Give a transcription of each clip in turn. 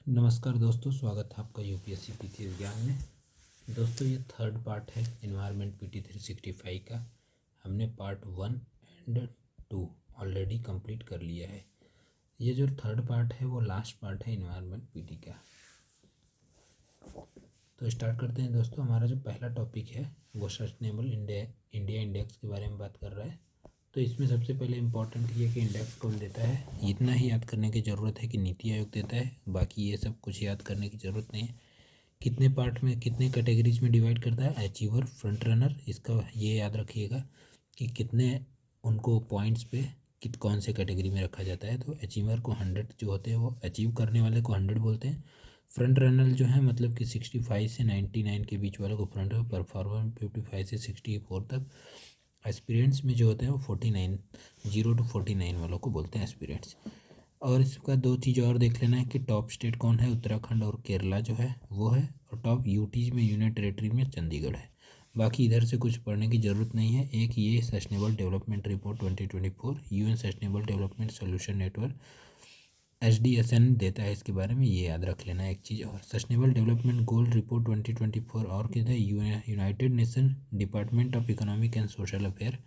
नमस्कार दोस्तों, स्वागत है आपका यूपीएससी पीटी ज्ञान में। दोस्तों, ये थर्ड पार्ट है इन्वायरमेंट पीटी 365 का। हमने पार्ट 1 एंड 2 ऑलरेडी कंप्लीट कर लिया है। ये जो थर्ड पार्ट है वो लास्ट पार्ट है इन्वायरमेंट पीटी का। तो स्टार्ट करते हैं दोस्तों। हमारा जो पहला टॉपिक है वो सस्टेनेबल इंडिया इंडेक्स के बारे में बात कर रहा है। तो इसमें सबसे पहले इम्पॉर्टेंट ये कि इंडेक्स कौन देता है, इतना ही याद करने की ज़रूरत है कि नीति आयोग देता है। बाकी ये सब कुछ याद करने की ज़रूरत नहीं है। कितने पार्ट में, कितने कैटेगरीज में डिवाइड करता है, अचीवर, फ्रंट रनर, इसका ये याद रखिएगा कि कितने उनको पॉइंट्स पे कौन से कैटेगरी में रखा जाता है। तो अचीवर को 100 जो होते हैं वो अचीव करने वाले को 100 बोलते हैं। फ्रंट रनर जो है मतलब कि 65 से 99 के बीच वालों को फ्रंट, परफॉर्मर 55 से 64 तक। एस्पिरेंट्स में जो होते हैं वो 49, 0 to 49 वालों को बोलते हैं एस्पिरेंट्स। और इसका दो चीज़ और देख लेना है कि टॉप स्टेट कौन है, उत्तराखंड और केरला जो है वो है। और टॉप यूटीज में यूनियन टेरेटरी में चंडीगढ़ है। बाकी इधर से कुछ पढ़ने की ज़रूरत नहीं है। एक ये sustainable development report 2024 UN sustainable development solution network SDSN देता है, इसके बारे में ये याद रख लेना है। एक चीज़ और, सस्टेनेबल डेवलपमेंट गोल रिपोर्ट 2024 और किधर, United nation department of economic and social affair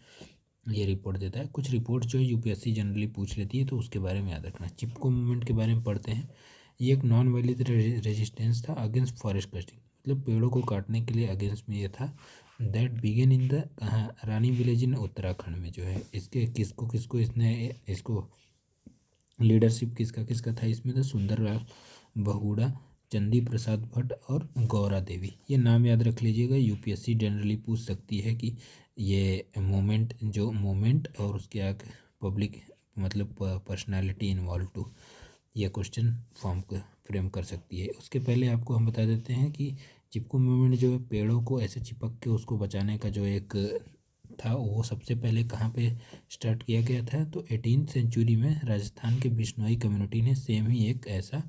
ये रिपोर्ट देता है। कुछ रिपोर्ट जो यूपीएससी जनरली पूछ लेती है तो उसके बारे में याद रखना। चिपको मूवमेंट के बारे में पढ़ते हैं। ये एक नॉन वायलेंट रेजिस्टेंस था अगेंस्ट फॉरेस्ट कटिंग, मतलब पेड़ों को काटने के लिए अगेंस्ट में ये था। दैट बिगेन इन द कहाँ, रानी विलेज इन उत्तराखंड में जो है। इसके किसको किसको इसने इसको लीडरशिप किसका किसका था इसमें, तो सुंदरलाल बहुगुणा, चंदी प्रसाद भट्ट और गौरा देवी। ये नाम याद रख लीजिएगा। यूपीएससी जनरली पूछ सकती है कि ये मोमेंट और उसके आगे पब्लिक मतलब पर्सनालिटी इन्वॉल्व टू, ये क्वेश्चन फॉर्म फ्रेम कर सकती है। उसके पहले आपको हम बता देते हैं कि चिपको मूवमेंट जो है पेड़ों को ऐसे चिपक के उसको बचाने का जो एक था वो सबसे पहले कहाँ पे स्टार्ट किया गया था, तो 18th सेंचुरी में राजस्थान के बिश्नोई कम्युनिटी ने सेम ही एक ऐसा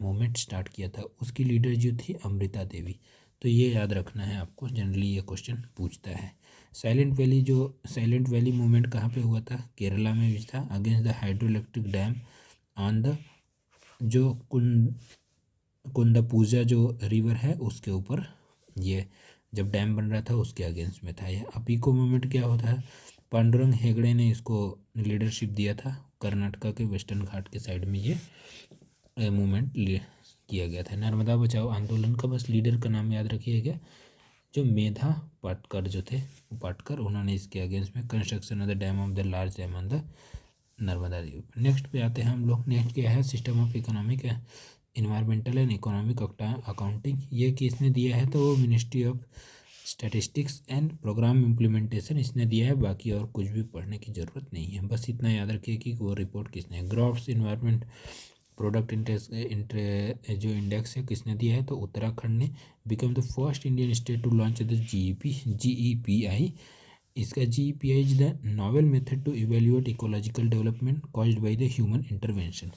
मूवमेंट स्टार्ट किया था। उसकी लीडर जो थी अमृता देवी। तो ये याद रखना है आपको, जनरली ये क्वेश्चन पूछता है। साइलेंट वैली मूवमेंट कहाँ पे हुआ था, केरला में भी था, against the hydro electric dam on the जो कुंदापूजा जो रिवर है उसके ऊपर, ये जब डैम बन रहा था उसके अगेंस्ट में था। यह अपीको मूवमेंट क्या होता है, पांडुरंग हेगड़े ने इसको लीडरशिप दिया था। कर्नाटका के वेस्टर्न घाट के साइड में ये मूवमेंट किया गया था। नर्मदा बचाओ आंदोलन का बस लीडर का नाम याद रखिएगा, जो मेधा पाटकर जो थे, पाटकर, उन्होंने इसके अगेंस्ट में construction of the dam of the large dam on the Narmada river. Next पे आते हैं हम लोग। नेक्स्ट क्या है, system of economic environmental and economic accounting. ये किसने दिया है, तो वो ministry of statistics and programme implementation इसने दिया है। बाकी और कुछ भी पढ़ने की ज़रूरत नहीं है, बस इतना याद रखिए कि वो रिपोर्ट किसने, ग्रॉस इन्वायरमेंट प्रोडक्ट जो इंडेक्स है किसने दिया है, तो उत्तराखंड ने। Become the first Indian state to launch the GEPI। इसका GEPI is the novel method to evaluate ecological development caused by the human intervention.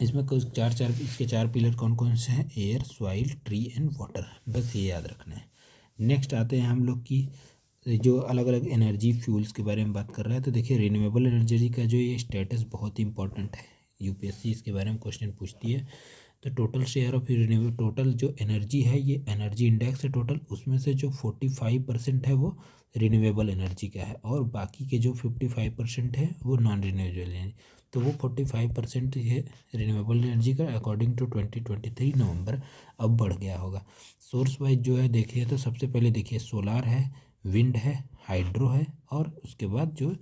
इसमें कुछ इसके चार पिलर कौन कौन से हैं, air, soil, tree and water, बस ये याद रखना है। नेक्स्ट आते हैं हम लोग की जो अलग अलग एनर्जी फ्यूल्स के बारे में बात कर रहा है। तो देखिए, रिन्यूएबल एनर्जी का जो ये स्टेटस बहुत इंपॉर्टेंट है, यूपीएससी इसके बारे में क्वेश्चन पूछती है। तो total share of renewable, total जो एनर्जी है, ये एनर्जी इंडेक्स है टोटल, उसमें से जो 45% है वो रिन्यूएबल एनर्जी का है और बाकी के जो 55% है वो नॉन रिन्यूएबल है। तो वो 45% है रिन्यूएबल एनर्जी का अकॉर्डिंग टू 2023 नवंबर। अब बढ़ गया होगा। सोर्स वाइज जो है देखिए, तो सबसे पहले देखिए सोलार है, विंड है, हाइड्रो है और उसके बाद जो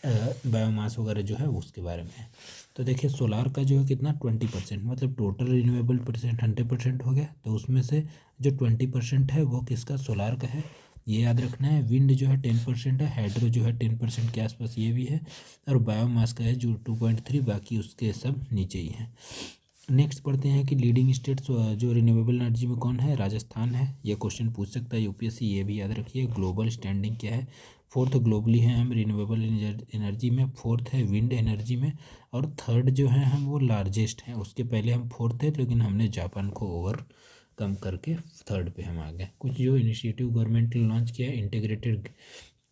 बायोमास वगैरह जो है उसके बारे में है। तो देखिए सोलार का जो है कितना 20%, मतलब टोटल रिन्यूएबल परसेंट 100% हो गया। तो उसमें से जो 20% है वो किसका, सोलार का है, ये याद रखना है। विंड जो है 10% है, हाइड्रो जो है 10% के आसपास ये भी है, और बायोमास का है जो 2.3, बाकी उसके सब नीचे ही है। नेक्स्ट पढ़ते हैं कि लीडिंग स्टेट्स जो रिन्यूएबल एनर्जी में कौन है, राजस्थान है। ये क्वेश्चन पूछ सकता है यूपीएससी, ये भी याद रखिए। ग्लोबल स्टैंडिंग क्या है, फोर्थ ग्लोबली है हम रिन्यूएबल एनर्जी में, फोर्थ है विंड एनर्जी में, और थर्ड जो है हम वो लार्जेस्ट हैं। उसके पहले हम फोर्थ थे लेकिन हमने जापान को ओवर कम करके थर्ड पे हम आ गए। कुछ जो इनिशिएटिव गवर्नमेंट ने लॉन्च किया है, integrated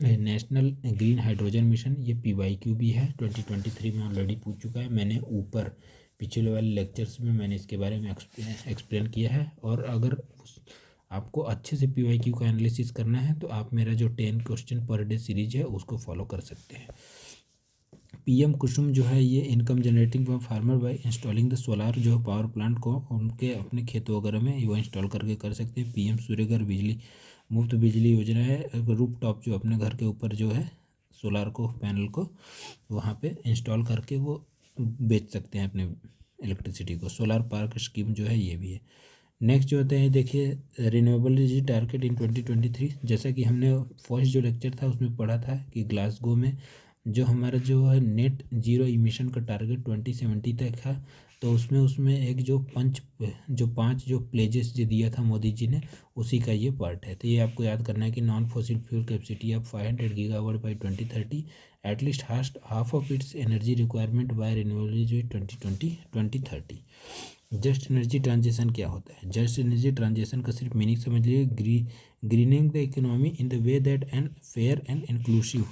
national green hydrogen mission, ये PYQ भी है, 2023 में ऑलरेडी पूछ चुका है। मैंने ऊपर पिछले वाले लेक्चर्स में मैंने इसके बारे में एक्सप्लेन किया है। और अगर आपको अच्छे से PYQ का एनालिसिस करना है तो आप मेरा जो 10 क्वेश्चन पर डे सीरीज है उसको फॉलो कर सकते हैं। PM कुसुम जो है ये income generating for farmer by installing the solar, जो पावर प्लांट को उनके अपने खेतों वगैरह में वो इंस्टॉल करके कर सकते हैं। PM सूर्यघर बिजली मुफ्त बिजली योजना है, रूफ टॉप जो अपने घर के ऊपर जो है सोलार को पैनल को वहाँ पे इंस्टॉल करके वो बेच सकते हैं अपने इलेक्ट्रिसिटी को। सोलार पार्क स्कीम जो है ये भी है। नेक्स्ट जो होते हैं देखिए रिन्यूएबल एनर्जी टारगेट इन 2023, जैसा कि हमने फर्स्ट जो लेक्चर था उसमें पढ़ा था कि ग्लासगो में जो हमारा जो है नेट जीरो इमिशन का टारगेट 2070 तक है, तो उसमें एक जो 5 जो प्लेजेस जो दिया था मोदी जी ने, उसी का ये पार्ट है। तो ये आपको याद करना है कि non fossil fuel capacity of 500 gigawatt by 2030, at least half of its energy requirement by renewable energy 2030। Just energy transition क्या होता है? जस्ट एनर्जी ट्रांजिशन का सिर्फ मीनिंग समझ लीजिए, greening the economy in the way that an fair and inclusive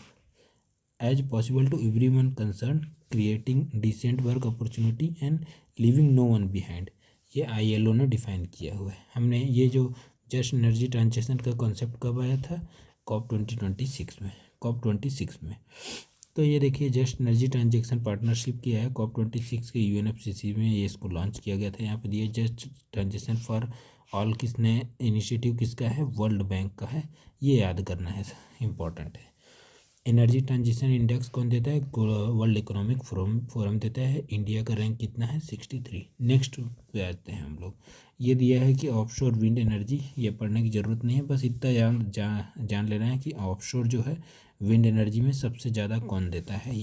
as possible to everyone concern, creating decent work opportunity and leaving no one behind. ये ILO ने define किया हुआ है। हमने ये जो जस्ट एनर्जी ट्रांजिशन का कॉन्सेप्ट कब आया था? COP 26 में। तो ये देखिए जस्ट एनर्जी ट्रांजेक्शन पार्टनरशिप किया है COP 26 के UNFCCC में, ये इसको लॉन्च किया गया था। यहाँ पे दिए जस्ट ट्रांजेक्शन फॉर ऑल किसने इनिशिएटिव किसका है? वर्ल्ड बैंक का है, ये याद करना है, इंपॉर्टेंट है। एनर्जी ट्रांजिशन इंडेक्स कौन देता है? वर्ल्ड इकोनॉमिक फोरम देता है। इंडिया का रैंक कितना है? 63। नेक्स्ट पे आते हैं हम लोग। ये दिया है कि ऑफशोर विंड एनर्जी, ये पढ़ने की ज़रूरत नहीं है, बस इतना जान लेना है कि ऑफशोर जो है विंड एनर्जी में सबसे ज़्यादा कौन देता है।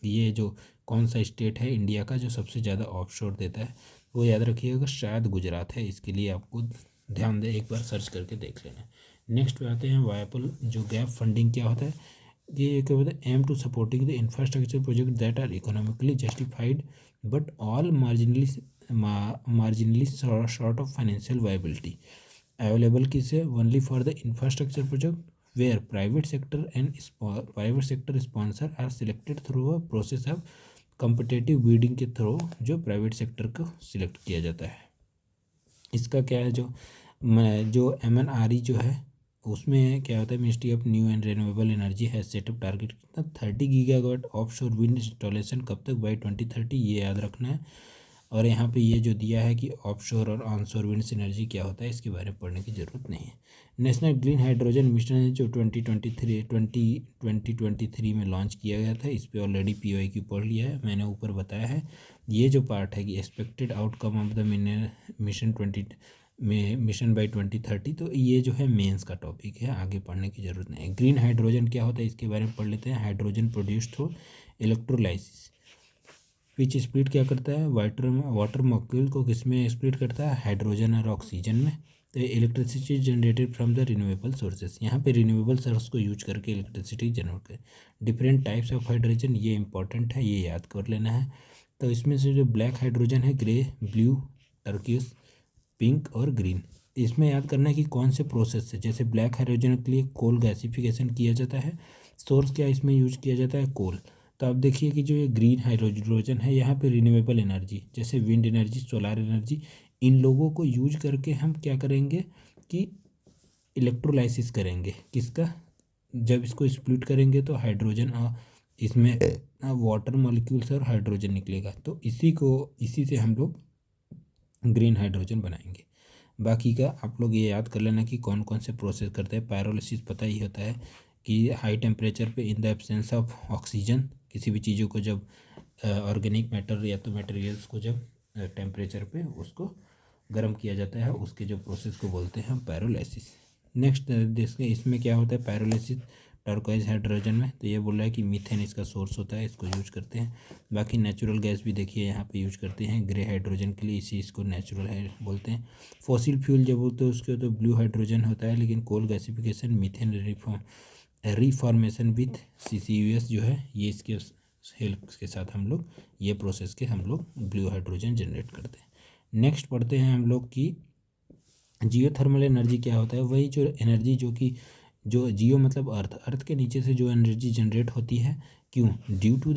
ये जो कौन सा स्टेट है इंडिया का जो सबसे ज़्यादा ऑफशोर देता है, वो याद रखिएगा, शायद गुजरात है। इसके लिए आपको ध्यान दे, एक बार सर्च करके देख लेना। नेक्स्ट पे आते हैं वायबल जो गैप फंडिंग क्या होता है। ये क्या होता है? Aim to supporting the infrastructure project that are economically justified but all marginally short of financial viability, available किसे? Only for the infrastructure project where private sector sponsor are selected through a process of competitive bidding के थ्रू, जो private sector को select किया जाता है। इसका क्या है? जो MNRE जो है उसमें क्या होता है? Ministry of new and renewable energy है सेटअप टारगेट कितना? 30 गीगावाट ऑफशोर विंड इंस्टॉलेशन कब तक? बाई 2030, ये याद रखना है। और यहाँ पे ये जो दिया है कि ऑफशोर और ऑनशोर विंड एनर्जी क्या होता है, इसके बारे में पढ़ने की ज़रूरत नहीं है। नेशनल ग्रीन हाइड्रोजन मिशन है जो 2023 में लॉन्च किया गया था, इस पर ऑलरेडी PYQ पढ़ लिया है मैंने, ऊपर बताया है। ये जो पार्ट है कि expected outcome of the mission by 2030, तो ये जो है मेंस का टॉपिक है, आगे पढ़ने की ज़रूरत नहीं है। ग्रीन हाइड्रोजन क्या होता है इसके बारे में पढ़ लेते हैं। हाइड्रोजन प्रोड्यूस थ्रू इलेक्ट्रोलाइसिस, विच स्प्लिट क्या करता है? वाटर मॉलिक्यूल को किस में स्प्लिट करता है? हाइड्रोजन और ऑक्सीजन में। तो electricity generated from the renewable sources, यहाँ पे रिन्यूएबल सोर्स को यूज करके इलेक्ट्रिसिटी जनरेट कर। डिफरेंट टाइप्स ऑफ हाइड्रोजन, ये इंपॉर्टेंट है, ये याद कर लेना है। तो इसमें से जो ब्लैक हाइड्रोजन है, ग्रे, ब्लू, टर्किश, पिंक और ग्रीन, इसमें याद करना है कि कौन से प्रोसेस से। जैसे ब्लैक हाइड्रोजन के लिए कोल गैसिफिकेशन किया जाता है, सोर्स क्या इसमें यूज किया जाता है? कोल। तो आप देखिए कि जो ये ग्रीन हाइड्रोजन है, यहाँ पे रिन्यूएबल एनर्जी जैसे विंड एनर्जी, सोलार एनर्जी, इन लोगों को यूज करके हम क्या करेंगे कि इलेक्ट्रोलाइसिस करेंगे। किसका? जब इसको स्प्लिट करेंगे तो हाइड्रोजन इसमें वाटर मॉलिक्यूल्स और हाइड्रोजन निकलेगा, तो इसी से हम लोग ग्रीन हाइड्रोजन बनाएंगे। बाकी का आप लोग ये याद कर लेना कि कौन कौन से प्रोसेस करते हैं। पायरोलिसिस पता ही होता है कि हाई टेम्परेचर पे in the absence of oxygen, किसी भी चीज़ों को जब ऑर्गेनिक मैटर या तो मटेरियल्स को जब टेम्परेचर पे उसको गर्म किया जाता है, उसके जो प्रोसेस को बोलते हैं हम पायरोलिसिस। नेक्स्ट देखिए इसमें क्या होता है पायरोलिसिस टर्कोइज हाइड्रोजन में, तो ये बोल रहा है कि मीथेन इसका सोर्स होता है, इसको यूज करते हैं। बाकी नेचुरल गैस भी देखिए यहाँ पे यूज करते हैं ग्रे हाइड्रोजन के लिए, इसी इसको नेचुरल है बोलते हैं। फॉसिल फ्यूल जब बोलते हैं उसके तो ब्लू हाइड्रोजन होता है, लेकिन coal gasification, methane reformation with CCUS जो है, ये इसके हेल्प के साथ हम लोग ये प्रोसेस के हम लोग ब्लू हाइड्रोजन जनरेट करते हैं। नेक्स्ट पढ़ते हैं हम लोग की जियोथर्मल एनर्जी क्या होता है। वही जो एनर्जी जो जियो मतलब अर्थ के नीचे से जो एनर्जी जनरेट होती है, क्यों? Due to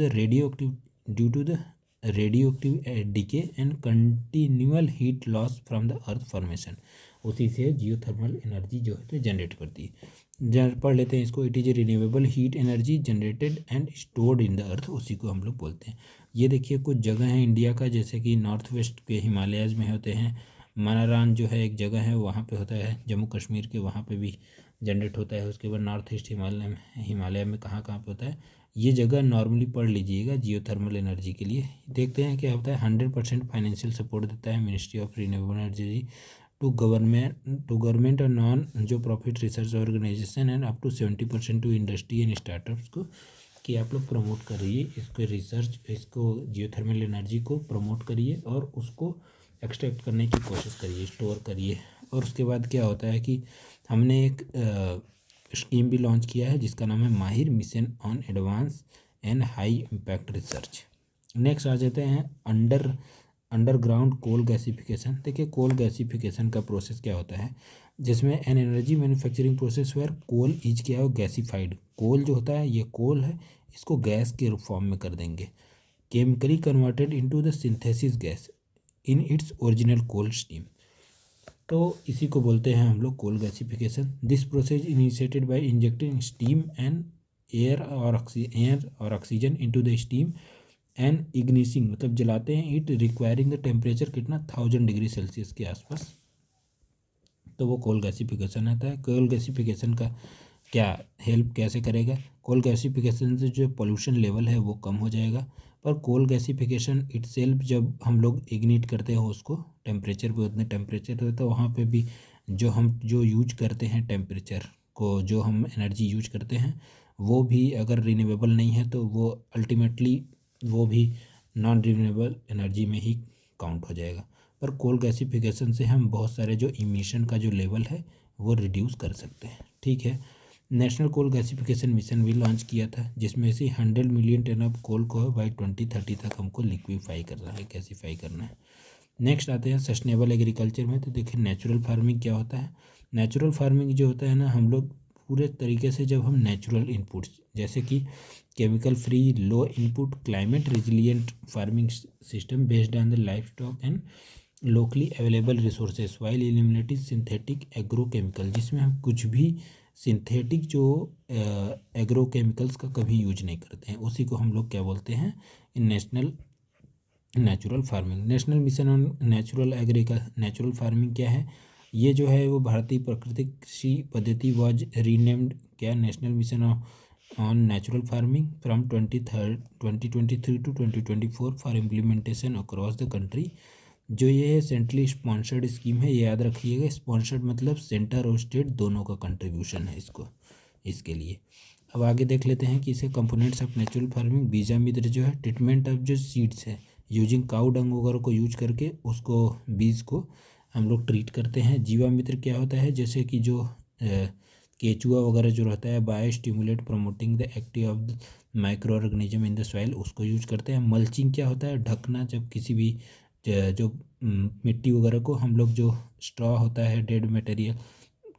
the radioactive decay and continual heat loss from the earth formation. उसी से जियोथर्मल एनर्जी जो है तो जनरेट करती है। पढ़ लेते हैं इसको। It is A renewable heat energy generated and stored in the earth, उसी को हम लोग बोलते हैं। ये देखिए कुछ जगह है इंडिया का, जैसे कि नॉर्थ वेस्ट के हिमालयाज़ में होते हैं। मानारान जो है एक जगह है, वहाँ पे होता है। जम्मू कश्मीर के वहाँ पे भी जनरेट होता है। उसके बाद नॉर्थ ईस्ट हिमालय में कहाँ कहाँ पे होता है, ये जगह नॉर्मली पढ़ लीजिएगा जियोथर्मल एनर्जी के लिए। देखते हैं क्या होता है। 100% फाइनेंशियल सपोर्ट देता है ministry of renewable energy to government और नॉन जो profit research organisation and up to 70% to industry and startups को, कि आप लोग प्रमोट करिए इसको, रिसर्च इसको जियोथर्मल एनर्जी को प्रमोट करिए और उसको एक्सट्रैक्ट करने की कोशिश करिए, स्टोर करिए। और उसके बाद क्या होता है कि हमने एक स्कीम भी लॉन्च किया है जिसका नाम है MAHIR mission on advance and high impact research. Next आ जाते हैं अंडरग्राउंड कोल गैसिफिकेशन। देखिए कोल गैसिफिकेशन का प्रोसेस क्या होता है, जिसमें an energy manufacturing process where coal is क्या हो गैसिफाइड। कोल जो होता है ये कोल है, इसको गैस के फॉर्म में कर देंगे, chemically converted into the synthesis gas in its original coal steam. तो इसी को बोलते हैं हम लोग coal gasification. This process initiated by injecting steam and air और oxygen into the steam and igniting, मतलब जलाते हैं। इट रिक्वायरिंग द टेम्परेचर कितना 1000 डिग्री सेल्सियस के आसपास, तो वो कोल गैसिफिकेशन आता है। कोल गैसिफिकेशन का क्या हेल्प कैसे करेगा, कोल गैसिफिकेशन से जो पोल्यूशन लेवल है वो कम हो जाएगा। पर कोल गैसिफिकेशन इटसेल्फ जब हम लोग इग्निट करते हैं उसको, टेम्परेचर पे उतने टेम्परेचर होता है वहाँ पे भी जो यूज करते हैं टेम्परेचर को, जो हम एनर्जी यूज करते हैं वो भी अगर रिन्यूएबल नहीं है तो वो अल्टीमेटली वो भी नॉन रिन्यूएबल एनर्जी में ही काउंट हो जाएगा। पर कोल गैसिफिकेशन से हम बहुत सारे जो इमिशन का जो लेवल है वो रिड्यूस कर सकते हैं। ठीक है। नेशनल कोल गैसिफिकेशन मिशन भी लॉन्च किया था, जिसमें से 100 मिलियन टन ऑफ कोल को बाई 2030 तक हमको लिक्विफाई करना है, गैसिफाई करना है। नेक्स्ट आते हैं सस्टेनेबल एग्रीकल्चर में। तो देखिए नेचुरल फार्मिंग क्या होता है। नेचुरल फार्मिंग जो होता है ना, हम लोग पूरे तरीके से जब हम नेचुरल इनपुट्स जैसे कि chemical free low input climate resilient farming system based on the life stock and locally available resources while eliminating synthetic agrochemical, जिसमें हम कुछ भी सिंथेटिक जो एग्रोकेमिकल्स का कभी यूज नहीं करते हैं, उसी को हम लोग क्या बोलते हैं, national natural farming. National mission on natural farming क्या है, ये जो है वो भारतीय प्राकृतिक कृषि पद्धति वाज रीनेम्ड क्या national mission on natural farming from 2023 to 2024 for implementation across the country. जो ये सेंट्रली स्पॉन्सर्ड स्कीम है, ये याद रखिएगा। स्पॉन्सर्ड मतलब सेंटर और स्टेट दोनों का कंट्रीब्यूशन है इसके लिए। अब आगे देख लेते हैं कि इसे कंपोनेंट्स ऑफ नेचुरल फार्मिंग। बीजा मित्र जो है ट्रीटमेंट ऑफ जो सीड्स है यूजिंग काउ डंग वगैरह को यूज करके उसको बीज को हम लोग ट्रीट करते हैं। जीवा मित्र क्या होता है, जैसे कि जो केचुआ वगैरह जो रहता है, bio stimulate promoting the active of the micro organism in the soil, उसको यूज करते हैं। मल्चिंग क्या होता है, ढकना, जब किसी भी जो मिट्टी वगैरह को हम लोग जो स्ट्रॉ होता है डेड मटेरियल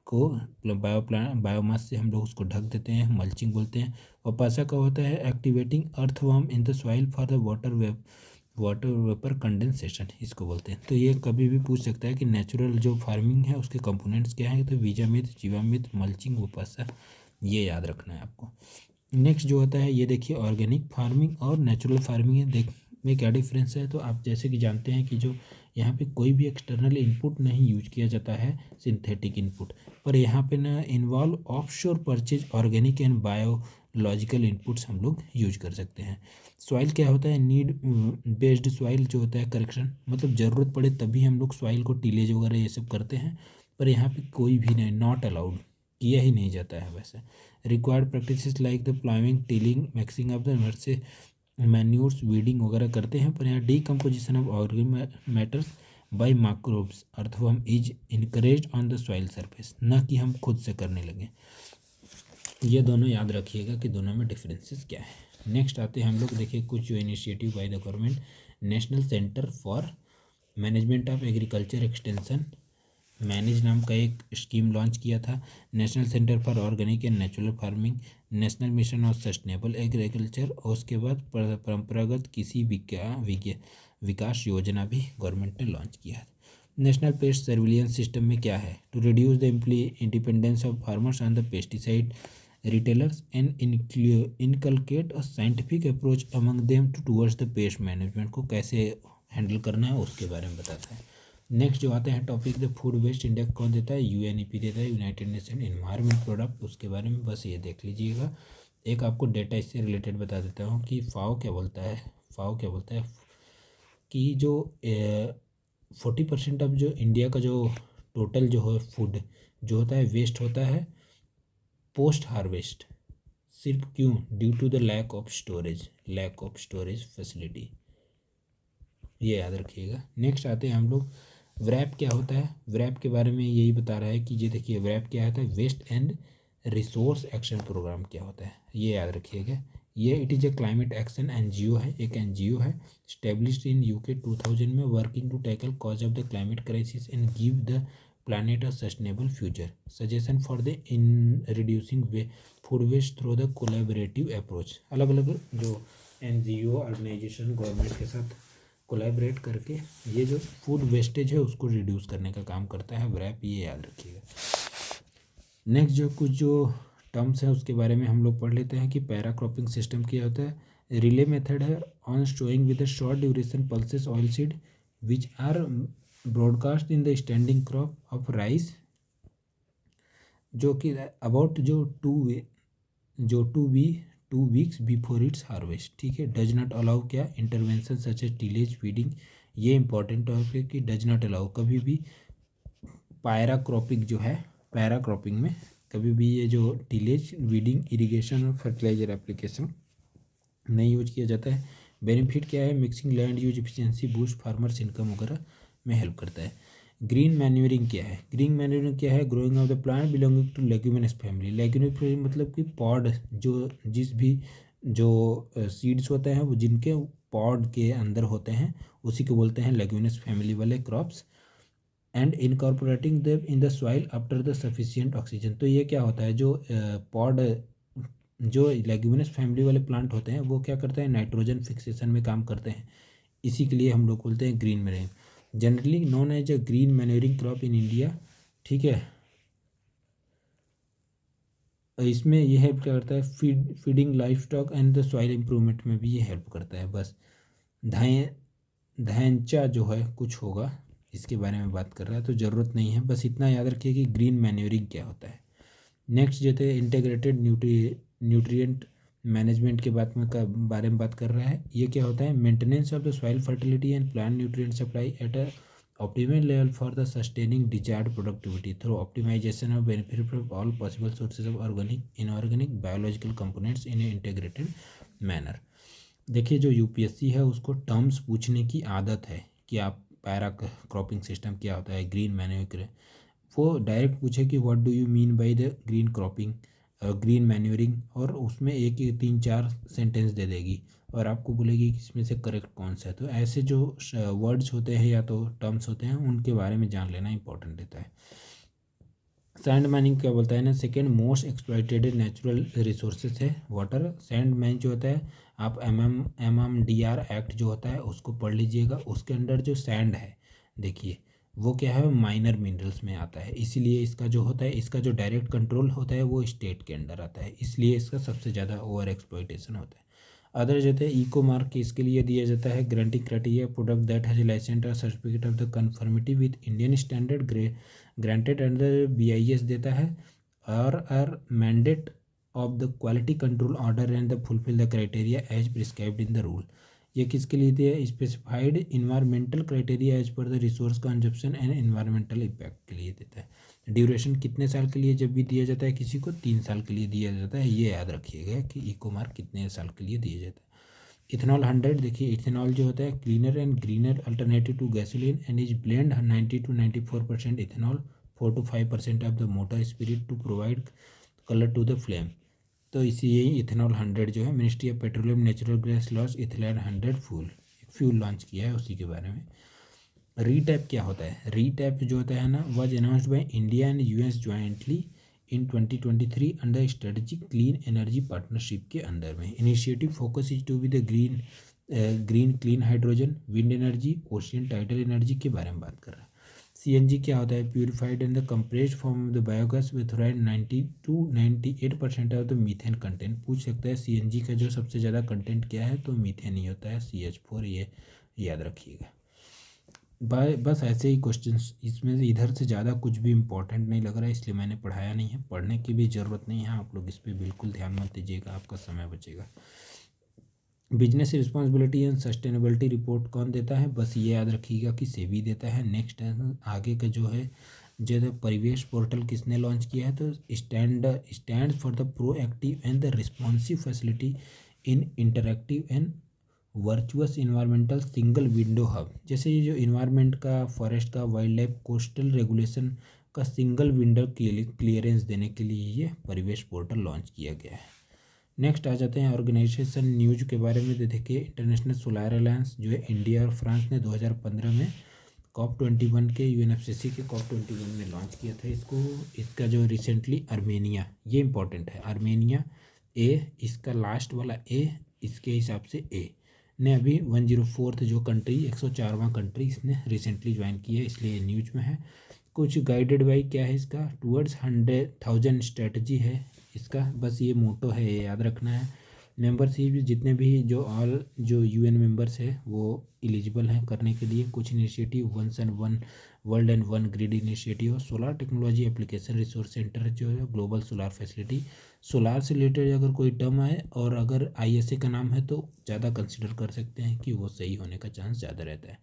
को बायोमास से हम लोग उसको ढक देते हैं, मल्चिंग बोलते हैं। और पासा का होता है activating earthworm in the soil for the water vapour condensation, इसको बोलते हैं। तो ये कभी भी पूछ सकता है कि नेचुरल जो फार्मिंग है उसके कंपोनेंट्स क्या हैं, तो बीजामित्र, जीवामित्र, मल्चिंग, वपासा, ये याद रखना है आपको। नेक्स्ट जो होता है ये देखिए ऑर्गेनिक फार्मिंग और नेचुरल फार्मिंग में क्या डिफरेंस है। तो आप जैसे कि जानते हैं कि जो यहाँ पे कोई भी एक्सटर्नल इनपुट नहीं यूज किया जाता है, सिंथेटिक इनपुट, पर यहाँ पे ना involve offshore purchase organic and biological inputs हम लोग यूज कर सकते हैं। सॉइल क्या होता है, नीड बेस्ड सॉइल जो होता है करेक्शन, मतलब ज़रूरत पड़े तभी हम लोग सॉइल को टीलेज वगैरह ये सब करते हैं, पर यहाँ पे कोई भी नहीं, नॉट अलाउड, किया ही नहीं जाता है वैसे। Required practices like the प्लाइंग, tilling, mixing of the नर्से मैन्यूर्स, वीडिंग वगैरह करते हैं। पर यहाँ decomposition of organic matters by microbes earthworm is encourage on the soil surface, न कि हम खुद से करने लगे। ये दोनों याद रखिएगा कि दोनों में डिफरेंसेस क्या है। नेक्स्ट आते हैं हम लोग देखिए कुछ जो initiative by the government. National centre for management of agriculture extension manage नाम का एक स्कीम लॉन्च किया था। National centre for organic and natural farming, national mission of sustainable agriculture, और उसके बाद परंपरागत कृषि विकास योजना भी गवर्नमेंट ने लॉन्च किया है। नेशनल पेस्ट सर्विलियंस सिस्टम में क्या है, to reduce the independence of farmers on the pesticide retailers and inculcate a scientific approach among them towards the pest management को कैसे हैंडल करना है उसके बारे में बताता है। नेक्स्ट जो आते हैं topic, the food waste index कौन देता है, यूएनईपी देता है, यूनाइटेड नेशन एनवायरनमेंट प्रोडक्ट, उसके बारे में बस ये देख लीजिएगा। एक आपको डेटा इससे रिलेटेड बता देता हूँ कि फाओ क्या बोलता है। फाओ क्या बोलता है कि जो 40% अब जो इंडिया का जो टोटल जो है फूड जो होता है वेस्ट होता है पोस्ट हार्वेस्ट। सिर्फ क्यों, due to the lack of storage facility, ये याद रखिएगा। नेक्स्ट आते हैं हम लोग, व्रैप क्या होता है। व्रैप के बारे में यही बता रहा है कि ये देखिए व्रैप क्या होता है, waste and resource action program क्या होता है, ये याद रखिएगा। ये it is a climate action NGO है, एक एनजीओ है स्टेब्लिश्ड इन यूके 2000 में, working to tackle cause of the climate crisis and give the planet a sustainable future, suggestion for the in reducing food waste through the collaborative approach. अलग अलग जो NGO organisation government के साथ collaborate करके ये जो food wastage है उसको रिड्यूस करने का काम करता है व्रैप, ये याद रखिएगा। नेक्स्ट जो कुछ जो टर्म्स हैं उसके बारे में हम लोग पढ़ लेते हैं कि पैरा क्रॉपिंग सिस्टम क्या होता है। रिले मेथड है on stowing with short duration pulses oil seed which are broadcast in the standing crop of rice, जो कि अबाउट जो two weeks before its harvest, ठीक है। डज नॉट अलाउ क्या, intervention such as tillage feeding, ये important topic है कि does not allow कभी भी पैरा क्रॉपिंग जो है, पैरा क्रॉपिंग में कभी भी ये जो टीलेज वीडिंग इरिगेशन और फर्टिलाइजर एप्लीकेशन नहीं यूज किया जाता है। बेनिफिट क्या है, mixing land use efficiency, boost farmers income वगैरह में हेल्प करता है। ग्रीन मैन्यूरिंग क्या है, ग्रीन मैन्यूरिंग क्या है, growing of the plant belonging to leguminous family. Leguminous family मतलब कि पॉड जो जिस भी जो सीड्स होते हैं वो जिनके पॉड के अंदर होते हैं उसी को बोलते हैं लेग्यूमिनस फैमिली वाले crops. And incorporating them in the soil after the sufficient oxygen, तो ये क्या होता है जो पॉड जो लेग्यूमिनस फैमिली वाले प्लांट होते हैं वो क्या करते हैं, नाइट्रोजन फिक्सेशन में काम करते हैं, इसी के लिए हम लोग बोलते हैं green manuring, generally known as a green manuring crop in India, ठीक है। इसमें ये हेल्प क्या करता है, feeding life stock and the soil improvement में भी ये हेल्प करता है। बस ढांचा जो है कुछ होगा इसके बारे में बात कर रहा है तो ज़रूरत नहीं है, बस इतना याद रखिए कि ग्रीन मैन्योरिंग क्या होता है। नेक्स्ट जो थे इंटीग्रेटेड न्यूट्रिएंट मैनेजमेंट के बारे में बात कर रहा है। ये क्या होता है, maintenance of the soil fertility and plant nutrient supply at a optimal level for the sustaining desired productivity through optimization of benefit from all possible sources of organic, inorganic, biological components in an integrated manner। देखिए जो UPSC है उसको terms पूछने की आदत है कि आप पैरा क्रॉपिंग सिस्टम क्या होता है, ग्रीन मैन्योर, वो डायरेक्ट पूछे कि what do you mean by the green cropping, green manuring, और उसमें एक 3-4 सेंटेंस दे देगी और आपको बोलेगी कि इसमें से करेक्ट कौन सा है। तो ऐसे जो वर्ड्स होते हैं या तो टर्म्स होते हैं उनके बारे में जान लेना इंपॉर्टेंट रहता है। सैंड माइनिंग क्या बोलता है ना, second most exploited natural resources है वाटर। सैंड माइन जो होता है आप MMDR एक्ट जो होता है उसको पढ़ लीजिएगा, उसके अंदर जो सैंड है देखिए वो क्या है, माइनर मिनरल्स में आता है, इसीलिए इसका जो होता है इसका जो डायरेक्ट कंट्रोल होता है वो स्टेट के अंडर आता है, इसलिए इसका सबसे ज़्यादा ओवर एक्सप्लॉइटेशन होता है। अदर जो है इको मार्क इसके लिए दिया जाता है, granting criteria product that has licence और certificate of the conformity with Indian standard granted under BIS देता है, और are mandate of the quality control order and the fulfil the criteria as prescribed in the rule. ये किसके लिए दिया है, specified environmental criteria as per the resource consumption and environmental impact के लिए देता है। ड्यूरेशन कितने साल के लिए जब भी दिया जाता है किसी को, 3 साल के लिए दिया जाता है, ये याद रखिएगा कि इको मार्क कितने साल के लिए दिया जाता है। इथेनॉल 100, देखिए इथेनॉल जो होता है cleaner and greener alternative to gasoline and is blend 90 to 94% ethanol, 4 to 5% of the motor spirit to provide colour to the flame. तो इसी यही इथेनॉल 100 जो है, ministry of petroleum natural gas launch ethanol 100 fuel launch किया है उसी के बारे में। रीटैप क्या होता है? रीटैप जो होता है ना, was announced by India and US jointly in 2023 under strategic clean energy partnership के अंदर में। Initiative focus is to be the green clean hydrogen, wind energy, ocean tidal energy के बारे में बात कर रहा है। सीएनजी क्या होता है? Purified and the compressed form of the biogas with around 90 to 98% of the methane content. पूछ सकता है सीएनजी का जो सबसे ज़्यादा कंटेंट क्या है, तो मीथेन ही होता है, CH4, ये याद रखिएगा। बस ऐसे ही क्वेश्चंस, इसमें से इधर से ज़्यादा कुछ भी इंपॉर्टेंट नहीं लग रहा है, इसलिए मैंने पढ़ाया नहीं है। पढ़ने की भी ज़रूरत नहीं है, आप लोग इस पर बिल्कुल ध्यान मत दीजिएगा, आपका समय बचेगा। Business responsibility and sustainability report कौन देता है? बस ये याद रखिएगा कि सेबी देता है। नेक्स्ट आगे का जो है, जो परिवेश पोर्टल किसने लॉन्च किया है? तो stand for the proactive and the responsive facility in interactive and virtuous environmental single window hub. जैसे ये जो इन्वायरमेंट का, फॉरेस्ट का, वाइल्ड लाइफ, कोस्टल रेगुलेशन का सिंगल विंडो क्लियरेंस देने के लिए ये परिवेश पोर्टल लॉन्च किया गया है। नेक्स्ट आ जाते हैं ऑर्गेनाइजेशन न्यूज के बारे में। देखिए, इंटरनेशनल सोलर अलायंस जो है, इंडिया और फ्रांस ने 2015 में COP21 के, UNFCCC के COP21 में लॉन्च किया था इसको। इसका जो रिसेंटली आर्मेनिया, ये इंपॉर्टेंट है, आर्मेनिया इसका लास्ट वाला इसके हिसाब से ने अभी 104th जो कंट्री, 104वां कंट्री इसने रिसेंटली ज्वाइन किया है, इसलिए न्यूज में है। कुछ गाइडेड बाई क्या है इसका? टूवर्ड्स 100,000 स्ट्रेटजी है इसका, बस ये मोटो है, ये याद रखना है। मेंबरशिप जितने भी जो UN मेंबर्स है वो एलिजिबल हैं करने के लिए कुछ initiative. 1 sun 1 world and 1 grid initiative, solar technology application resource centre जो है, ग्लोबल सोलर फैसिलिटी। सोलार से रिलेटेड अगर कोई टर्म आए और अगर ISA का नाम है तो ज़्यादा कंसिडर कर सकते हैं कि वो सही होने का चांस ज़्यादा रहता है।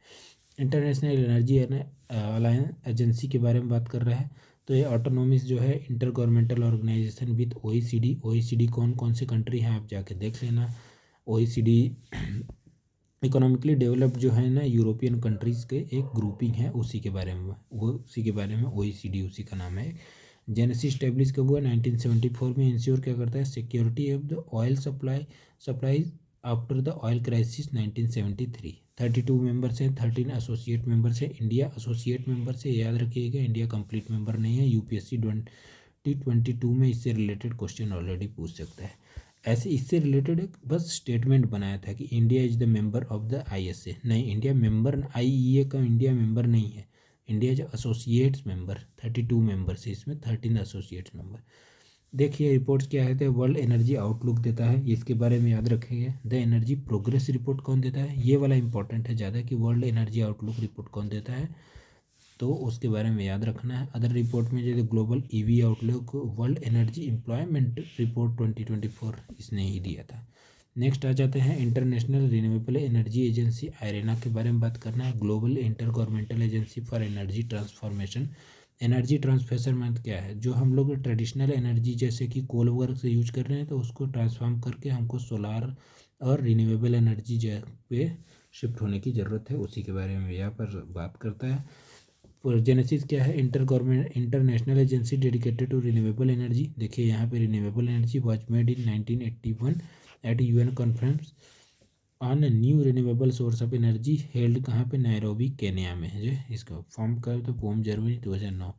इंटरनेशनल एनर्जी अलायंस एजेंसी के बारे में बात कर रहा है, तो ये ऑटोनोमिस जो है intergovernmental organisation with OECD कौन कौन से कंट्री हैं आप जाके देख लेना। OECD इकोनॉमिकली डेवलप्ड जो है ना, यूरोपियन कंट्रीज़ के एक ग्रुपिंग है, उसी के बारे में OECD उसी का नाम है। जेनेसिस स्टेब्लिश कब हुआ? 1974 में। इंश्योर क्या करता है? Security of the oil supply after the oil crisis 1973। 32 members हैं, 13 एसोसिएट मेंबर्स हैं। इंडिया एसोसिएट मेंबर से याद रखिएगा, इंडिया कंप्लीट मेंबर नहीं है। UPSC 2022 में इससे रिलेटेड क्वेश्चन ऑलरेडी पूछ सकता है। ऐसे इससे रिलेटेड एक बस स्टेटमेंट बनाया था कि India is the member of the ISA। नहीं, इंडिया मेंबर IEA का इंडिया मेंबर नहीं है, इंडिया जो एसोसिएट्स मेंबर, 32 मेंबर्स है इसमें, 13 एसोसिएट्स मेंबर। देखिए रिपोर्ट्स क्या है, तो वर्ल्ड एनर्जी आउटलुक देता है, इसके बारे में याद रखेंगे। द एनर्जी प्रोग्रेस रिपोर्ट कौन देता है? ये वाला इंपॉर्टेंट है ज़्यादा, कि वर्ल्ड एनर्जी आउटलुक रिपोर्ट कौन देता है, तो उसके बारे में याद रखना है। अदर रिपोर्ट में जैसे global EV outlook, world energy employment report 2024 इसने ही दिया था। नेक्स्ट आ जाते हैं international renewable energy agency IRENA के बारे में बात करना है। Global inter governmental agency for energy transformation. Energy transformation क्या है? जो हम लोग ट्रेडिशनल एनर्जी जैसे कि कोल वर्क से यूज कर रहे हैं, तो उसको ट्रांसफॉर्म करके हमको सोलार और रिन्यूएबल एनर्जी पे शिफ्ट होने की ज़रूरत है, उसी के बारे में यहाँ पर बात करता है। जेनेसिस क्या है? International agency dedicated to renewable energy. देखिए यहाँ पे renewable energy was made in 1981 at UN conference on new renewable source of energy held कहाँ पे? नैरोबी केन्या में है। जो इसका फॉर्म कर तो पोम जनवरी 2009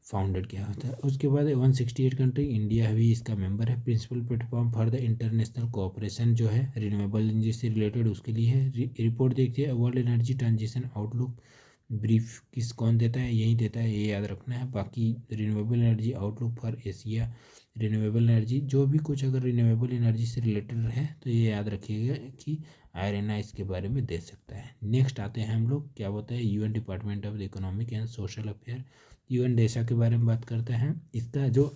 फाउंडेड किया होता है। उसके बाद 168 कंट्री, इंडिया भी इसका मेंबर है। Principal platform for the international cooperation जो है रिन्यूएबल एनर्जी से रिलेटेड, उसके लिए है। रिपोर्ट देखिए, world energy transition outlook brief कौन देता है? यही देता है, ये याद रखना है। बाकी renewable energy outlook for Asia, renewable energy जो भी कुछ अगर रिन्यूएबल एनर्जी से रिलेटेड है तो ये याद रखिएगा कि IRENA इसके बारे में दे सकता है। नेक्स्ट आते हैं हम लोग, क्या होता है? UN department of economic and social affair, UN Desa के बारे में बात करते हैं। इसका जो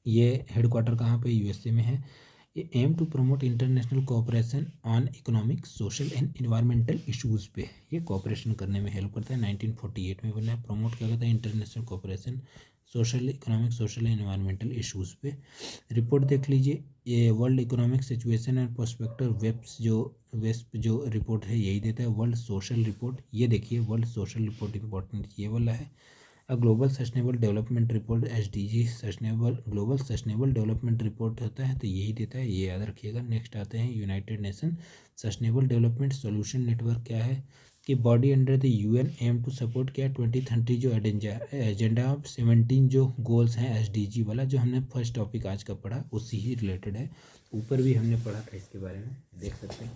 ये हेडक्वार्टर कहाँ पे? USA में है। ये aim to promote international cooperation on economic, social and environmental issues पे ये कोऑपरेशन करने में हेल्प करता है। 1948 में बना है। प्रमोट क्या करता है? International cooperation social, economic, social and environmental issues पे। रिपोर्ट देख लीजिए, ये world economic situation and perspective wasp जो रिपोर्ट है यही देता है। वर्ल्ड सोशल रिपोर्ट, ये देखिए वर्ल्ड सोशल रिपोर्ट इंपॉर्टेंट ये वाला है। Global sustainable development report SDG global sustainable development report होता है, तो यही देता है, ये याद रखिएगा। नेक्स्ट आते हैं United Nation sustainable development solution network क्या है? कि body under the UN aim to support क्या 2030 जो एजेंडा ऑफ 17 जो गोल्स हैं एसडीजी वाला, जो हमने फर्स्ट टॉपिक आज का पढ़ा उसी ही रिलेटेड है। ऊपर भी हमने पढ़ा था इसके बारे में, देख सकते हैं।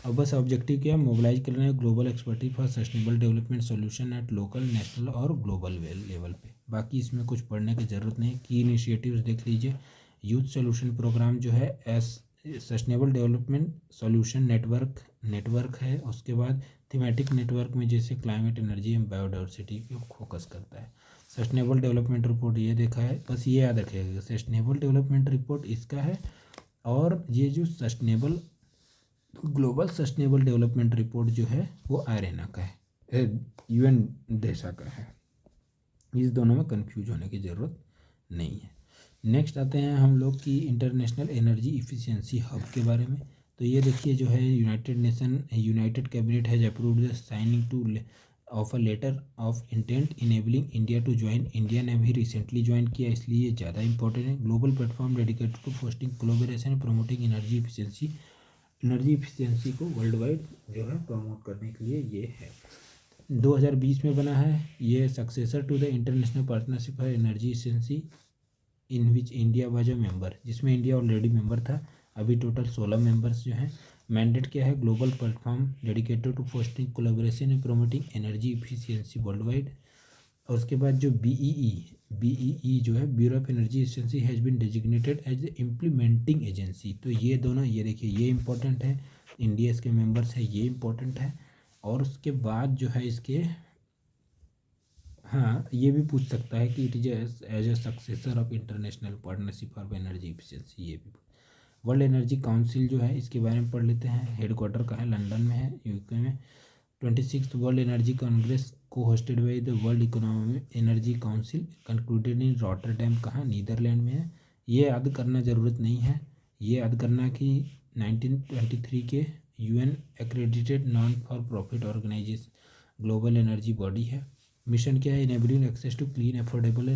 अब बस ऑब्जेक्टिव क्या, मोबिलाइज करना है global expertise for sustainable development solution at local, national और ग्लोबल लेवल पे। बाकी इसमें कुछ पढ़ने की ज़रूरत नहीं। की इनिशिएटिव्स देख लीजिए। यूथ सोल्यूशन प्रोग्राम जो है सस्टेनेबल डेवलपमेंट सॉल्यूशन नेटवर्क है। उसके बाद थीमेटिक नेटवर्क में जैसे क्लाइमेट, एनर्जी एंड बायोडाइवर्सिटी पे फोकस करता है। सस्टेनेबल डेवलपमेंट रिपोर्ट ये देखा है, बस ये याद रखिएगा, सस्टेनेबल डेवलपमेंट रिपोर्ट इसका है। और ये जो ग्लोबल सस्टेनेबल डेवलपमेंट रिपोर्ट जो है वो आयरेना का है, यूएन देशा का है। इस दोनों में कंफ्यूज होने की ज़रूरत नहीं है। नेक्स्ट आते हैं हम लोग की इंटरनेशनल एनर्जी इफिशिएंसी हब के बारे में। तो ये देखिए जो है united cabinet has approved the signing to of a letter of intent enabling India to join. India ने भी रिसेंटली ज्वाइन किया, इसलिए ये ज़्यादा इंपॉर्टेंट है। Global platform dedicated to fostering collaboration promoting energy efficiency को वर्ल्ड वाइड जो है प्रमोट करने के लिए ये है। 2020 में बना है ये, successor to the international partnership for energy efficiency in which India was a member, जिसमें इंडिया ऑलरेडी मेंबर था। अभी टोटल 16 मेंबर्स जो हैं। मैंडेट क्या है, global platform dedicated to fostering collaboration and promoting energy efficiency worldwide. और उसके बाद जो बीईई जो है, bureau of energy efficiency has been designated as a implementing agency. तो ये दोनों, ये देखिए ये इंपॉर्टेंट है, इंडिया इसके मेंबर्स है, ये इंपॉर्टेंट है। और उसके बाद जो है इसके, हाँ ये भी पूछ सकता है कि it is as a successor of international partnership for energy efficiency, ये भी। वर्ल्ड एनर्जी काउंसिल जो है इसके बारे में पढ़ लेते हैं। हेडक्वार्टर कहाँ है, लंदन में है, यूके में। 26th वर्ल्ड एनर्जी कांग्रेस को hosted by the world economic energy council concluded in Rotterdam, कहाँ, नीदरलैंड में है। ये याद करना ज़रूरत नहीं है। ये याद करना कि 1923 के UN accredited non for profit organisation global energy body है। मिशन क्या है, enabling access to clean affordable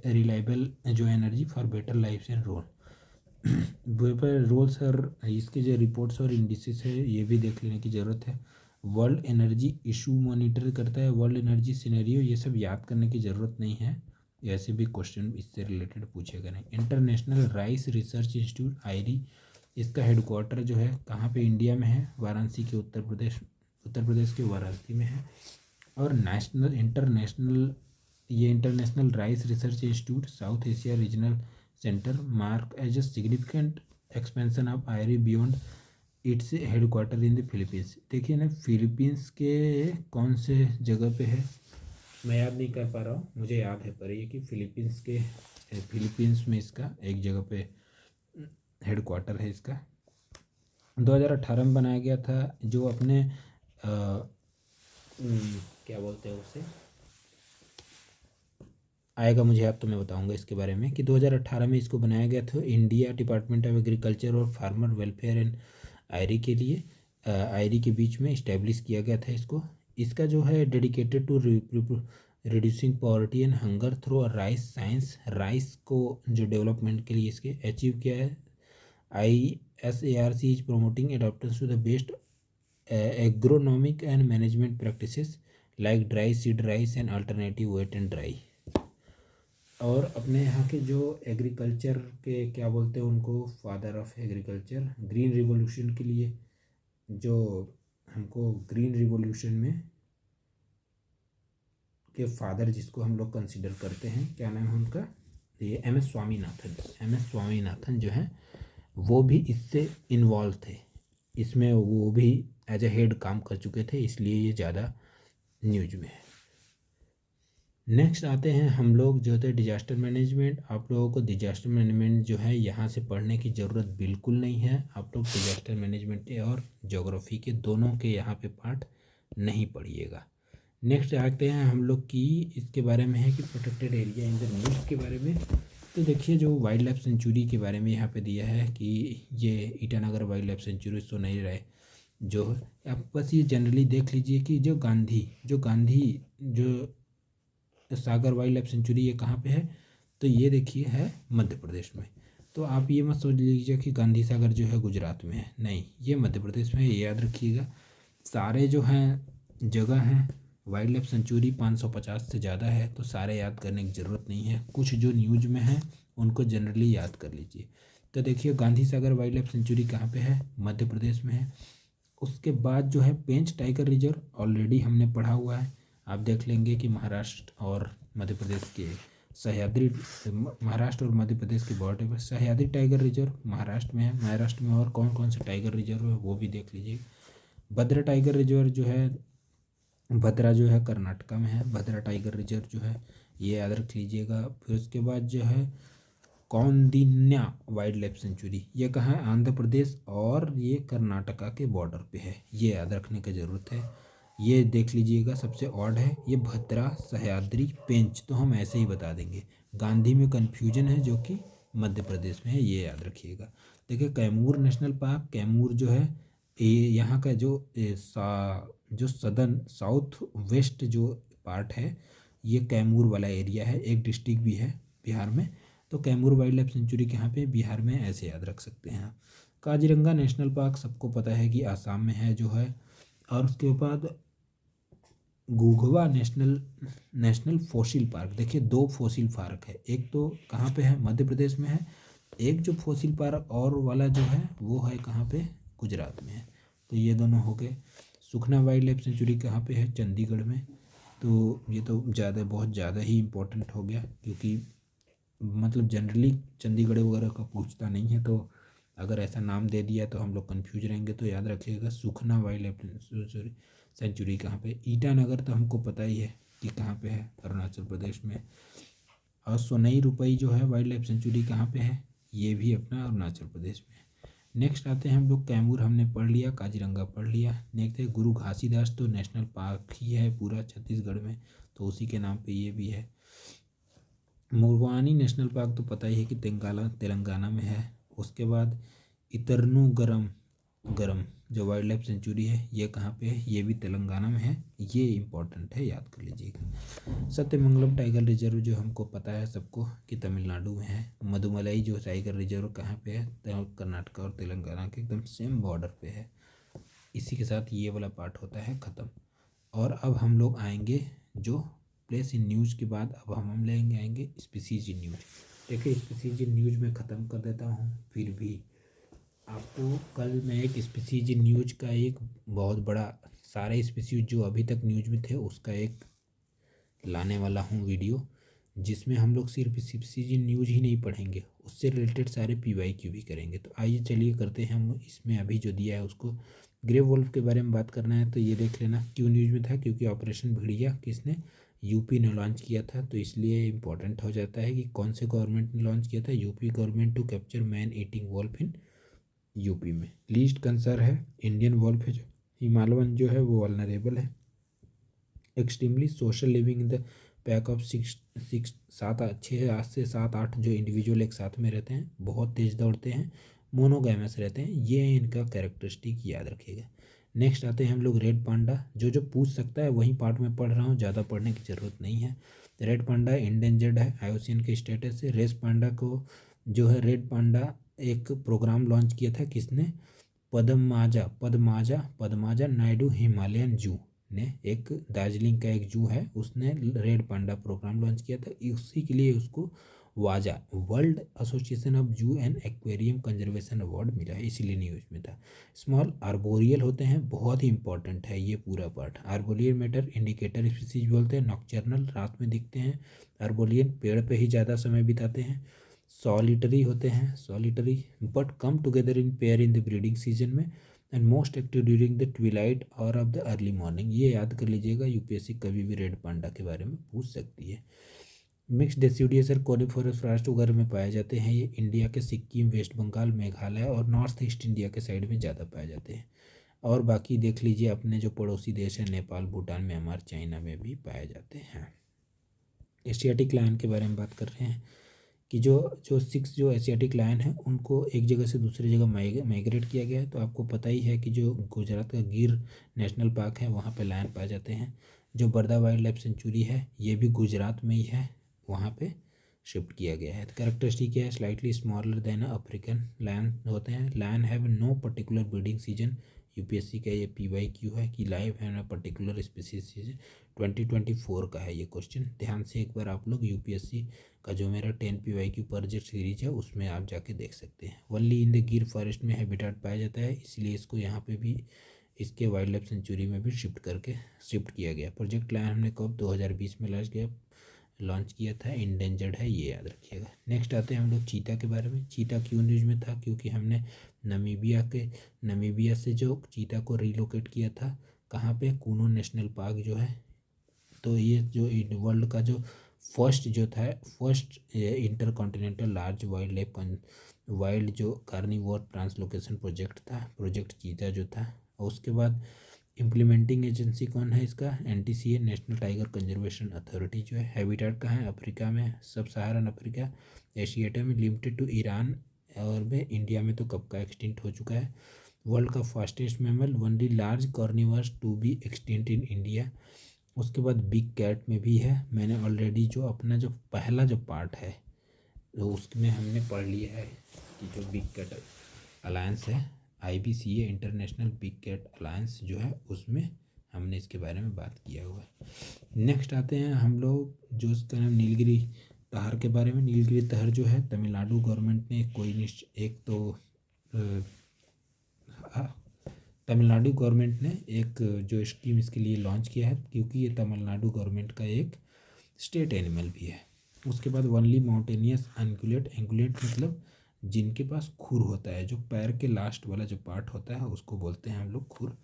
reliable जो energy for better life and roles और इसके जो रिपोर्ट्स और इंडिसेस है ये भी देख लेने की ज़रूरत है। वर्ल्ड एनर्जी इशू मॉनिटर करता है, वर्ल्ड एनर्जी सिनेरियो, ये सब याद करने की ज़रूरत नहीं है। ऐसे भी क्वेश्चन इससे रिलेटेड पूछेगा नहीं। इंटरनेशनल राइस रिसर्च इंस्टीट्यूट आईरी, इसका हेडक्वार्टर जो है कहाँ पे, इंडिया में है, वाराणसी के उत्तर प्रदेश के वाराणसी में है। और international rice research institute South Asia regional centre mark as a significant expansion of IRRI beyond its headquarter in the Philippines. देखिए ना, फिलीपींस के कौन से जगह पे है, मैं याद नहीं कर पा रहा हूँ, मुझे याद है पर ये कि फिलीपींस में इसका एक जगह पे हेडक्वार्टर है इसका। 2018 में बनाया गया था, जो अपने क्या बोलते हैं उसे, आएगा मुझे याद तो मैं बताऊंगा इसके बारे में, कि 2018 में इसको बनाया गया था इंडिया डिपार्टमेंट ऑफ एग्रीकल्चर और फार्मर वेलफेयर एंड आयरी के लिए, आयरी के बीच में इस्टेब्लिश किया गया था इसको। इसका जो है dedicated to reducing poverty and hunger through rice science, rice को जो डेवलपमेंट के लिए इसके अचीव किया है। ISARC is promoting adoptance to the best agronomic and management practices like dry seed rice and alternative wet and dry. और अपने यहाँ के जो एग्रीकल्चर के क्या बोलते हैं उनको, father of agriculture, green revolution के लिए जो हमको ग्रीन रिवॉल्यूशन में के फादर जिसको हम लोग कंसिडर करते हैं, क्या नाम है उनका, ये MS स्वामीनाथन जो है वो भी इससे इन्वॉल्व थे, इसमें वो भी एज ए हेड काम कर चुके थे, इसलिए ये ज़्यादा न्यूज में है। नेक्स्ट आते हैं हम लोग जो थे डिजास्टर मैनेजमेंट। आप लोगों को डिजास्टर मैनेजमेंट जो है यहाँ से पढ़ने की ज़रूरत बिल्कुल नहीं है। आप लोग डिजास्टर मैनेजमेंट और ज्योग्राफी के दोनों के यहाँ पे पार्ट नहीं पढ़िएगा। नेक्स्ट आते हैं हम लोग की इसके बारे में है कि protected area in the news के बारे में। तो देखिए जो वाइल्ड लाइफ सेंचुरी के बारे में यहाँ पे दिया है कि ये ईटानगर वाइल्ड लाइफ सेंचुरी तो नहीं रहे, जो आप बस ये जनरली देख लीजिए कि जो गांधी जो सागर वाइल्ड लाइफ सेंचुरी ये कहाँ पे है, तो ये देखिए है मध्य प्रदेश में। तो आप ये मत सोच लीजिए कि गांधी सागर जो है गुजरात में है, नहीं, ये मध्य प्रदेश में है, ये याद रखिएगा। सारे जो हैं जगह हैं वाइल्ड लाइफ सेंचुरी 550 से ज़्यादा है, तो सारे याद करने की ज़रूरत नहीं है, कुछ जो न्यूज में है उनको जनरली याद कर लीजिए। तो देखिए Gandhi Sagar wild life sanctuary कहाँ पे है, मध्य प्रदेश में है। उसके बाद जो है पेंच टाइगर रिजर्व ऑलरेडी हमने पढ़ा हुआ है, आप देख लेंगे कि महाराष्ट्र और मध्य प्रदेश के सह्याद्री, महाराष्ट्र और मध्य प्रदेश के बॉर्डर पर सह्याद्री टाइगर रिजर्व महाराष्ट्र में है। महाराष्ट्र में और कौन कौन से टाइगर रिजर्व है वो भी देख लीजिए। भद्रा टाइगर रिजर्व जो है, भद्रा जो है कर्नाटका में है, भद्रा टाइगर रिजर्व जो है ये याद रख लीजिएगा। फिर उसके बाद जो है कौंडिन्या वाइल्ड लाइफ सेंचुरी, ये कहाँ है, आंध्र प्रदेश और ये कर्नाटका के बॉर्डर पे है, ये याद रखने की ज़रूरत है। ये देख लीजिएगा सबसे ऑड है ये भद्रा सह्याद्री पेंच, तो हम ऐसे ही बता देंगे। गांधी में कन्फ्यूजन है जो कि मध्य प्रदेश में है, ये याद रखिएगा। देखिए कैमूर नेशनल पार्क, कैमूर जो है ये यहाँ का जो सदर्न साउथ वेस्ट जो पार्ट है ये कैमूर वाला एरिया है, एक डिस्ट्रिक्ट भी है बिहार में। तो कैमूर वाइल्ड लाइफ सेंचुरी कहाँ पे, बिहार में, ऐसे याद रख सकते हैं आप। काजीरंगा नेशनल पार्क सबको पता है कि आसाम में है जो है। और उसके बाद घुघवा नेशनल फोसिल पार्क, देखिए दो फोसिल पार्क है, एक तो कहाँ पे है, मध्य प्रदेश में है, एक जो फोसिल पार्क और वाला जो है वो है कहाँ पे, गुजरात में है। तो ये दोनों हो गए। सुखना वाइल्ड लाइफ सेंचुरी कहाँ पे है, चंडीगढ़ में। तो ये तो बहुत ज़्यादा ही इम्पोर्टेंट हो गया, क्योंकि मतलब जनरली चंडीगढ़ वगैरह का पूछता नहीं है, तो अगर ऐसा नाम दे दिया तो हम लोग कंफ्यूज रहेंगे। तो याद रखिएगा सुखना वाइल्ड लाइफ सेंचुरी कहाँ पे। ईटानगर तो हमको पता ही है कि कहाँ पे है, अरुणाचल प्रदेश में। और सोनई रुपई जो है वाइल्ड लाइफ सेंचुरी कहाँ पे है, ये भी अपना अरुणाचल प्रदेश में है। नेक्स्ट आते हैं हम लोग, कैमूर हमने पढ़ लिया, काजीरंगा पढ़ लिया। नेक्स्ट है गुरु घासीदास, तो नेशनल पार्क ही है पूरा छत्तीसगढ़ में, तो उसी के नाम पे ये भी है। मुरवानी नेशनल पार्क तो पता ही है कि तेलंगाना में है। उसके बाद इतरनु गरम जो वाइल्ड लाइफ सेंचुरी है ये कहाँ पे है, ये भी तेलंगाना में है, ये इंपॉर्टेंट है, याद कर लीजिएगा। सत्यमंगलम टाइगर रिजर्व जो हमको पता है सबको कि तमिलनाडु में है। मधुमलाई जो टाइगर रिजर्व कहाँ पे है, कर्नाटका और तेलंगाना के एकदम सेम बॉर्डर पे है। इसी के साथ ये वाला पार्ट होता है ख़त्म। और अब हम लोग आएंगे जो प्लेस इन न्यूज़ के बाद, अब हम लेंगे आएंगे स्पीसीज इन न्यूज। देखिए स्पीसीज इन न्यूज में ख़त्म कर देता हूँ, फिर भी आपको कल मैं एक स्पीसीज इन न्यूज का एक बहुत बड़ा, सारे स्पीसीज जो अभी तक न्यूज में थे उसका एक लाने वाला हूँ वीडियो, जिसमें हम लोग सिर्फ स्पीसीज इन न्यूज ही नहीं पढ़ेंगे, उससे रिलेटेड सारे PYQ भी करेंगे। तो आइए चलिए करते हैं हम इसमें अभी जो दिया है उसको। ग्रे वोल्फ के बारे में बात करना है तो ये देख लेना क्यों न्यूज में था, क्योंकि ऑपरेशन भेड़िया किसने, यूपी ने लॉन्च किया था, तो इसलिए इम्पोर्टेंट हो जाता है कि कौन से गवर्नमेंट ने लॉन्च किया था, UP government to capture man eating wolf in UP में। लीस्ट कंसर्न है इंडियन वॉल्फ है, जो हिमालयन जो है वो वल्नरेबल है, extremely social living in the pack of six 7 से 8 जो इंडिविजुअल एक साथ में रहते हैं, बहुत तेज़ दौड़ते हैं, मोनोगैमस रहते हैं, ये इनका कैरेक्टरिस्टिक याद रखिएगा। नेक्स्ट आते हैं हम लोग रेड पांडा, जो पूछ सकता है वही पार्ट में पढ़ रहा हूँ, ज़्यादा पढ़ने की ज़रूरत नहीं है। रेड पांडा इंडेंजर्ड है IUCN के स्टेटस से। रेड पांडा को जो है, रेड पांडा एक प्रोग्राम लॉन्च किया था किसने, पदमाजा नायडू हिमालयन जू ने, एक दार्जिलिंग का एक जू है उसने रेड पांडा प्रोग्राम लॉन्च किया था, उसी के लिए उसको वाजा वर्ल्ड एसोसिएशन ऑफ जू एंड एक्वेरियम कंजर्वेशन अवार्ड मिला है, इसीलिए न्यूज में था। स्मॉल आर्बोरियल होते हैं, बहुत ही इंपॉर्टेंट है ये पूरा part. Arboreal matter indicator species बोलते हैं, नॉक्चर्नल रात में दिखते हैं, आर्बोरियल पेड़ पे ही ज़्यादा समय बिताते हैं, सॉलिटरी होते हैं, solitary but come together in pair in the breeding season में, and most active during the twilight or of the early morning. ये याद कर लीजिएगा, UPSC कभी भी रेड पांडा के बारे में पूछ सकती है। मिक्स डेसिडियस और कोनिफोरस फॉरेस्ट वगैरह में पाए जाते हैं, ये इंडिया के सिक्किम, वेस्ट बंगाल, मेघालय और नॉर्थ ईस्ट इंडिया के साइड में ज़्यादा पाए जाते हैं। और बाकी देख लीजिए अपने जो पड़ोसी देश हैं, नेपाल, भूटान, म्यांमार, चाइना में भी पाए जाते हैं। एशियाटिक लायन के बारे में बात कर रहे हैं कि जो 6 जो एशियाटिक लायन हैं उनको एक जगह से दूसरी जगह माइग्रेट किया गया है। तो आपको पता ही है कि जो गुजरात का गिर नेशनल पार्क है वहाँ पे लायन पाए जाते हैं। जो बर्दा वाइल्ड लाइफ सेंचुरी है ये भी गुजरात में ही है, वहाँ पे शिफ्ट किया गया है। तो कैरेक्टरिस्टिक क्या है, slightly smaller than African lion होते हैं। Lion have no particular breeding season, UPSC का ये PYQ है कि लाइव है ना पर्टिकुलर स्पीसीज 2024 का है ये क्वेश्चन। ध्यान से एक बार आप लोग यूपीएससी का जो मेरा 10 PYQ पर जेट सीरीज है उसमें आप जाके देख सकते हैं। वनली इन द गिर फॉरेस्ट में हैबिटेट पाया जाता है, इसलिए इसको यहाँ पे भी इसके वाइल्ड लाइफ सेंचुरी में भी शिफ्ट किया गया। प्रोजेक्ट लायन हमने कब 2020 में लॉन्च किया था। इंडेंजर्ड है, ये याद रखिएगा। नेक्स्ट आते हैं हम लोग चीता के बारे में। चीता क्यों न्यूज में था? क्योंकि हमने नमीबिया से जो चीता को रिलोकेट किया था कहाँ पे, कूनो नेशनल पार्क जो है। तो ये जो वर्ल्ड का जो first inter continental large wild जो कार्निवोर ट्रांसलोकेशन प्रोजेक्ट था, प्रोजेक्ट चीता जो था। और उसके बाद इम्प्लीमेंटिंग एजेंसी कौन है इसका? NTCA, national tiger conservation authority जो है। हैबिटेट कहाँ है? अफ्रीका में, सब सहारन अफ्रीका, एशियाटा में, लिमिटेड टू ईरान और में। इंडिया में तो कब का एक्सटिंक्ट हो चुका है। वर्ल्ड का fastest mammal, only large carnivores to be extinct in India. उसके बाद बिग कैट में भी है। मैंने ऑलरेडी जो अपना जो पहला जो पार्ट है तो उसमें हमने पढ़ लिया है कि जो बिग कैट अलायंस है, IBCA international big cat alliance जो है, उसमें हमने इसके बारे में बात किया हुआ है। नेक्स्ट आते हैं हम लोग जो इसका नाम नीलगिरी तहर के बारे में। नीलगिरी तहर जो है तमिलनाडु गवर्नमेंट ने तमिलनाडु गवर्नमेंट ने एक जो स्कीम इसके लिए लॉन्च किया है, क्योंकि ये तमिलनाडु गवर्नमेंट का एक स्टेट एनिमल भी है। उसके बाद वनली माउंटेनियस एंगुलेट मतलब जिनके पास खुर होता है, जो पैर के लास्ट वाला जो पार्ट होता है उसको बोलते हैं हम लोग खुर।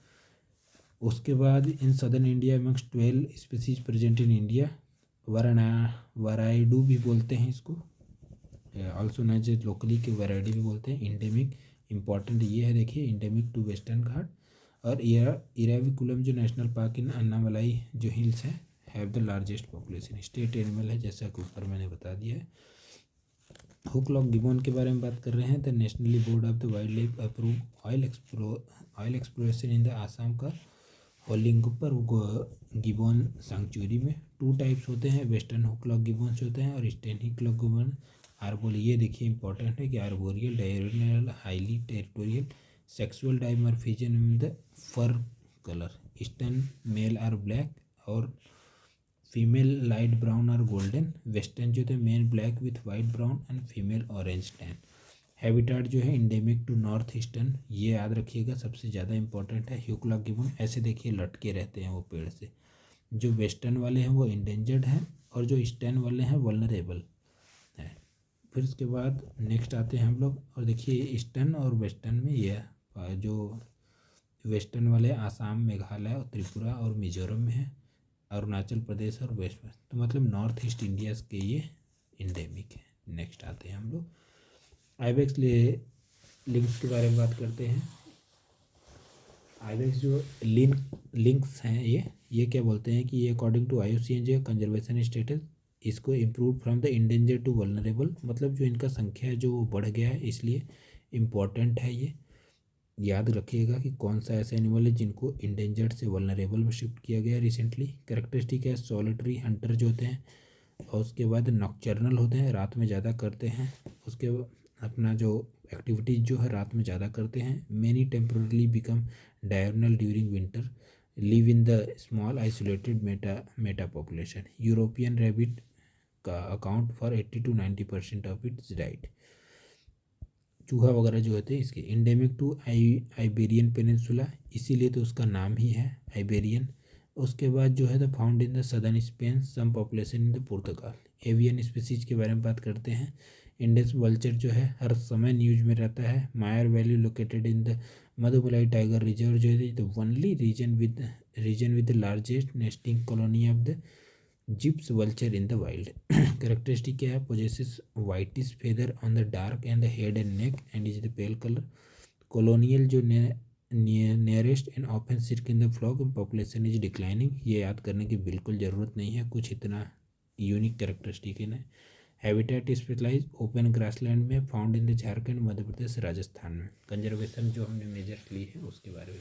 उसके बाद in southern India amongst 12 species present in India. वराइडू भी बोलते हैं इसको, ऑल्सो नॉन लोकली के वैरायडी भी बोलते हैं। इंडेमिक इंपॉर्टेंट ये है, देखिए, इंडेमिक टू वेस्टर्न घाट। और इराविकुलम जो नेशनल पार्क इन अन्नामलाई जो हिल्स है, have the largest population. State animal है, जैसा कि ऊपर मैंने बता दिया है। हुकलॉक गिबॉन के बारे में बात कर रहे हैं। The nationally board of the wild life approve oil exploration in the Assam का होलिंगपर गिबॉन सेंचुरी में 2 टाइप्स होते हैं, वेस्टर्न हुकलॉक गिबॉन्स होते हैं और ईस्टर्न हुकलॉक गिबॉन। आर्बोरियल, ये देखिए इंपॉर्टेंट है कि arboreal, directional, highly territorial, sexual dimorphism in the fur colour. Eastern male are black और फीमेल लाइट ब्राउन और गोल्डन। वेस्टर्न जो थे male black with white brown and female orange tan. Habitat जो है इंडेमिक टू नॉर्थ ईस्टर्न, ये याद रखिएगा, सबसे ज़्यादा इंपॉर्टेंट है। हुकलॉक गिबॉन ऐसे देखिए लटके रहते हैं वो पेड़ से। जो वेस्टर्न वाले हैं वो इंडेंजर्ड हैं और जो ईस्टर्न वाले हैं वल्नरेबल है। फिर उसके बाद नेक्स्ट आते हैं हम लोग, और देखिए ईस्टर्न और वेस्टर्न में ये जो वेस्टर्न वाले आसाम, मेघालय और त्रिपुरा और मिजोरम में है, अरुणाचल प्रदेश और वेस्ट में, तो मतलब नॉर्थ ईस्ट इंडिया के ये इंडेमिक है। नेक्स्ट आते हैं हम लोग आइबेक्स लिंक्स के बारे में बात करते हैं। आइबेक्स जो लिंक्स हैं ये क्या बोलते हैं कि ये अकॉर्डिंग टू IUCN जो कंजर्वेशन स्टेटस, इसको improve from the endanger to vulnerable, मतलब जो इनका संख्या है जो वो बढ़ गया है, इसलिए इम्पॉर्टेंट है ये। याद रखिएगा कि कौन सा ऐसा एनिमल है जिनको इंडेंजर्ड से वल्नरेबल में शिफ्ट किया गया रिसेंटली। कैरेक्टरिस्टिक है सॉलिटरी हंटर जो होते हैं, और उसके बाद नॉकचर्नल होते हैं, रात में ज़्यादा करते हैं। उसके अपना जो एक्टिविटीज़ जो है रात में ज़्यादा करते हैं। Many temporarily become diurnal during winter, live in the small isolated meta population. European rabbit का account for 80 to 90% of its diet. चूहा वगैरह जो होते हैं इसके। इंडेमिक टू आइबेरियन पेनिनसुला, इसीलिए तो उसका नाम ही है आइबेरियन। उसके बाद जो है the found in the southern Spain, some population in the Portugal. Avian species के बारे में बात करते हैं। इंडस वल्चर जो है हर समय न्यूज में रहता है। Moyar valley located in the Mudumalai tiger reserve जो है the only region with the largest nesting colony of the Gyps vulture in the wild. Characteristic क्या है? Possesses whitish feather on the dark and the head and neck and is the pale colour. Colonial जो nearest and often सिर्क in the flock, population is declining. ये याद करने की बिल्कुल ज़रूरत नहीं है, कुछ इतना यूनिक कैरेक्टरिस्टिक है। हैबिटेट स्पेशलाइज ओपन ग्रासलैंड में, found in the Jharkhand, Madhya Pradesh, Rajasthan में। कंजर्वेशन जो हमने मेजर ली है उसके बारे में।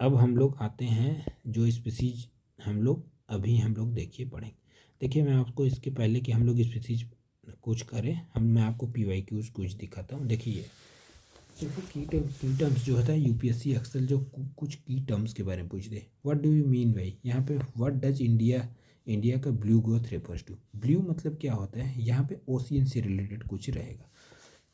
अब हम लोग आते हैं जो स्पीसीज हम लोग देखिए पढ़ेंगे। देखिए मैं आपको इसके पहले कि हम लोग स्पीसीज कुछ करें, मैं आपको PYQs कुछ दिखाता हूँ। देखिए देखो की टर्म्स जो होता है यूपीएससी अक्सर जो कुछ की टर्म्स के बारे में पूछते हैं। व्हाट डू यू मीन भाई, यहाँ पे व्हाट डज इंडिया का blue growth refers to. Blue मतलब क्या होता है, यहाँ पे ओशियन से रिलेटेड कुछ रहेगा।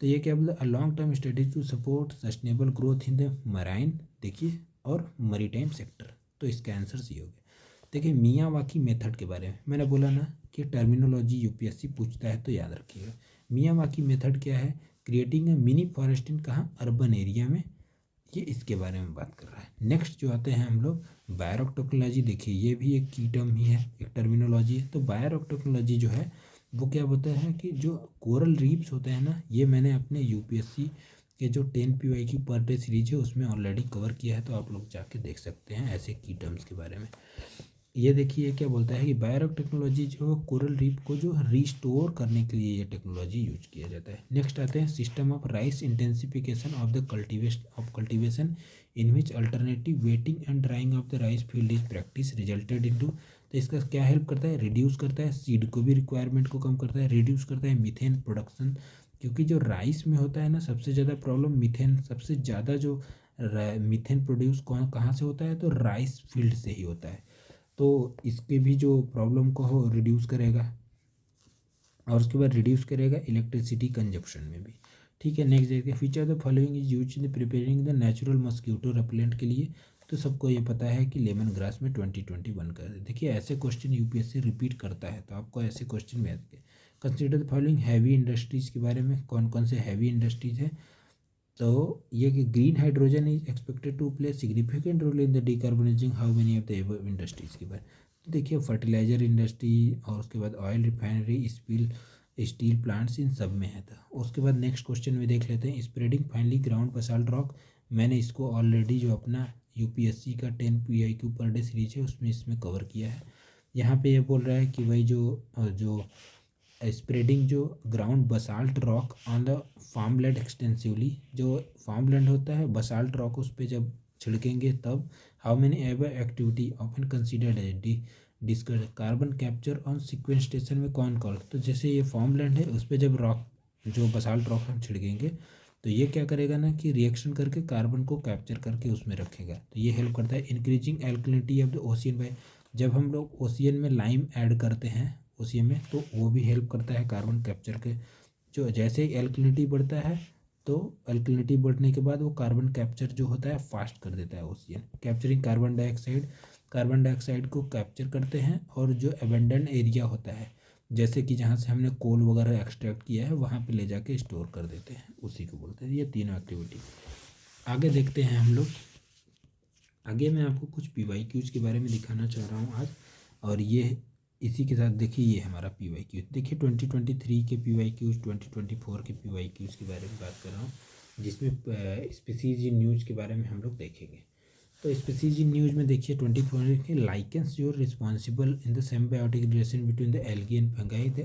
तो ये क्या बोला, a long term studies to support sustainable growth in the marine, देखिए, और मरीटाइम सेक्टर। तो इसका आंसर सी हो गया। देखिए मियावाकी मेथड के बारे में मैंने बोला ना कि टर्मिनोलॉजी यूपीएससी पूछता है तो याद रखिएगा। मियावाकी मेथड क्या है, क्रिएटिंग ए मिनी फॉरेस्ट इन कहाँ, अर्बन एरिया में, ये इसके बारे में बात कर रहा है। नेक्स्ट जो आते हैं हम लोग बायोरॉक टेक्नोलॉजी, देखिए ये भी एक की टर्म ही है, एक टर्मिनोलॉजी है। तो बायोरॉक टेक्नोलॉजी जो है वो क्या होता है कि जो कोरल रीफ्स होते हैं ना, ये मैंने अपने यूपीएससी के जो 10 PYQ पर डे सीरीज है उसमें ऑलरेडी कवर किया है, तो आप लोग जाके देख सकते हैं ऐसे की टर्म्स के बारे में। ये देखिए क्या बोलता है कि बायोरॉक टेक्नोलॉजी जो कोरल रीफ को जो रिस्टोर करने के लिए ये टेक्नोलॉजी यूज किया जाता है। नेक्स्ट आते हैं system of rice intensification of the cultivation in which alternative waiting and drying of the rice field is practice resulted into. तो इसका क्या हेल्प करता है, रिड्यूस करता है सीड को भी, रिक्वायरमेंट को कम करता है, रिड्यूस करता है मीथेन प्रोडक्शन, क्योंकि जो राइस में होता है ना सबसे ज़्यादा प्रॉब्लम मीथेन, सबसे ज़्यादा जो मीथेन प्रोड्यूस कहाँ से होता है, तो राइस फील्ड से ही होता है। तो इसके भी जो प्रॉब्लम को हो रिड्यूस करेगा, और उसके बाद रिड्यूस करेगा इलेक्ट्रिसिटी कंजप्शन में भी। ठीक है, नेक्स्ट देखिए feature the following is use in preparing the natural mosquito repellent के लिए। तो सबको ये पता है कि लेमन ग्रास में 2021 का। देखिए ऐसे क्वेश्चन यूपीएससी रिपीट करता है, तो आपको ऐसे क्वेश्चन में consider the following heavy industries के बारे में, कौन कौन से हैवी इंडस्ट्रीज़ है। तो ये कि green hydrogen is expected to play significant role in the decarbonising how many of the above industries के बारे। तो देखिए फर्टिलाइजर इंडस्ट्री और उसके बाद ऑयल रिफाइनरी, स्टील प्लांट्स, इन सब में है था। उसके बाद नेक्स्ट क्वेश्चन में देख लेते हैं spreading finally ground basalt rock. मैंने इसको ऑलरेडी जो अपना यूपीएससी का 10 PIQ पर डे सीरीज है उसमें इसमें कवर किया है। यहाँ पे ये बोल रहा है कि भाई जो स्प्रेडिंग जो ground basalt rock on the farmland extensively, जो फार्मलैंड होता है बसाल्ट रॉक उस पर जब छिड़केंगे तब how many ever activity often considered as discuss carbon capture on sequestration में कौन कॉल। तो जैसे ये फार्मलैंड है उस पर जब रॉक जो बसाल्ट रॉक हम छिड़केंगे तो ये क्या करेगा ना कि रिएक्शन करके कार्बन को कैप्चर करके उसमें रखेगा। तो ये हेल्प करता है increasing alkalinity of the ocean by, जब हम लोग ओशियन में लाइम ऐड करते हैं ओशियन में तो वो भी हेल्प करता है कार्बन कैप्चर के। जो जैसे ही एल्कलिनिटी बढ़ता है तो एल्कलिनिटी बढ़ने के बाद वो कार्बन कैप्चर जो होता है फास्ट कर देता है ओशियन, कैप्चरिंग कार्बन डाइऑक्साइड को कैप्चर करते हैं। और जो एबेंडन एरिया होता है जैसे कि जहाँ से हमने कोल वगैरह एक्सट्रैक्ट किया है वहाँ पे ले जाके स्टोर कर देते हैं, उसी को बोलते हैं। ये तीनों एक्टिविटी आगे देखते हैं हम लोग। आगे मैं आपको कुछ PYQs के बारे में दिखाना चाह रहा हूँ आज, और ये इसी के साथ देखिए ये हमारा PYQ। देखिए 2023 के PYQs, 2024 के PYQs के बारे में बात कर रहा हूँ, जिसमें स्पीसीज इन न्यूज के बारे में हम लोग देखेंगे। तो स्पीसीज इन न्यूज में देखिए 24 के लाइकेंस जो responsible in the symbiotic relation between the algae and fungi, the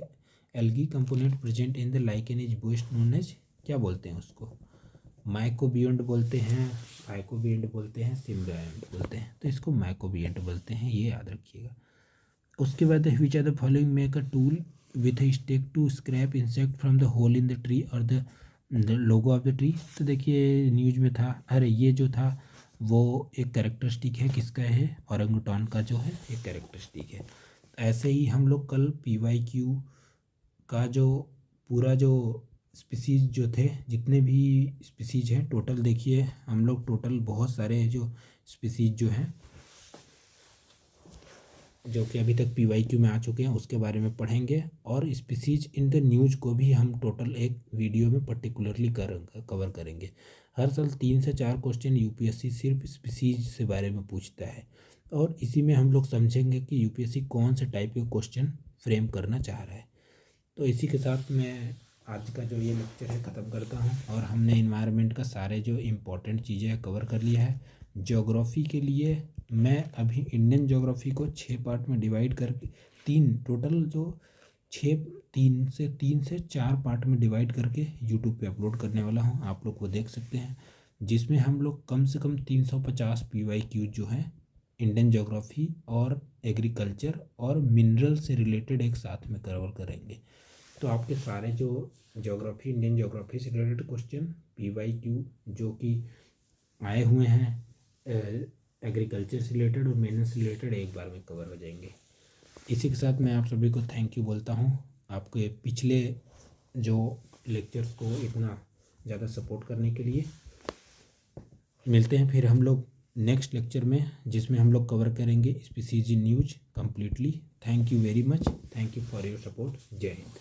algae component present in the lichen is best known as, क्या बोलते हैं उसको, माइकोबियंट बोलते हैं, फाइकोबियंट बोलते हैं, सिम्बायोट बोलते हैं। तो इसको माइकोबियंट बोलते हैं, ये याद रखिएगा। उसके बाद which are the following make a tool with a stick to scrape insect from the hole in the tree or the logo of the tree. तो देखिए न्यूज में था, अरे ये जो था वो एक कैरेक्टरिस्टिक है, किसका है, औरंगुटान का जो है एक कैरेक्टरिस्टिक है। ऐसे ही हम लोग कल PYQ का जो पूरा जो स्पीसीज जो थे, जितने भी स्पीसीज हैं टोटल, देखिए हम लोग टोटल बहुत सारे जो स्पीसीज जो हैं जो कि अभी तक PYQ में आ चुके हैं उसके बारे में पढ़ेंगे। और स्पीसीज इन द न्यूज को भी हम टोटल एक वीडियो में पर्टिकुलरली कवर करेंगे। हर साल 3 से 4 क्वेश्चन यूपीएससी सिर्फ स्पीसीज से बारे में पूछता है, और इसी में हम लोग समझेंगे कि यूपीएससी कौन से टाइप के क्वेश्चन फ्रेम करना चाह रहा है। तो इसी के साथ मैं आज का जो ये लेक्चर है ख़त्म करता हूँ, और हमने इन्वायरमेंट का सारे जो इम्पोर्टेंट चीज़ें हैं कवर कर लिया है। ज्योग्राफी के लिए मैं अभी इंडियन ज्योग्राफी को 6 पार्ट में डिवाइड करके, टोटल जो 3 से 4 पार्ट में डिवाइड करके यूट्यूब पे अपलोड करने वाला हूँ, आप लोग वो देख सकते हैं। जिसमें हम लोग कम से कम 350 PYQ जो हैं इंडियन ज्योग्राफी और एग्रीकल्चर और मिनरल से रिलेटेड एक साथ में कवर करेंगे। तो आपके सारे जो इंडियन ज्योग्राफी से रिलेटेड क्वेश्चन PYQ जो कि आए हुए हैं एग्रीकल्चर से रिलेटेड और मेहनत से रिलेटेड एक बार में कवर हो जाएंगे। इसी के साथ मैं आप सभी को थैंक यू बोलता हूँ, आपके पिछले जो लेक्चर्स को इतना ज़्यादा सपोर्ट करने के लिए। मिलते हैं फिर हम लोग नेक्स्ट लेक्चर में, जिसमें हम लोग कवर करेंगे species in news completely. Thank you very much, thank you for your support. जय हिंद।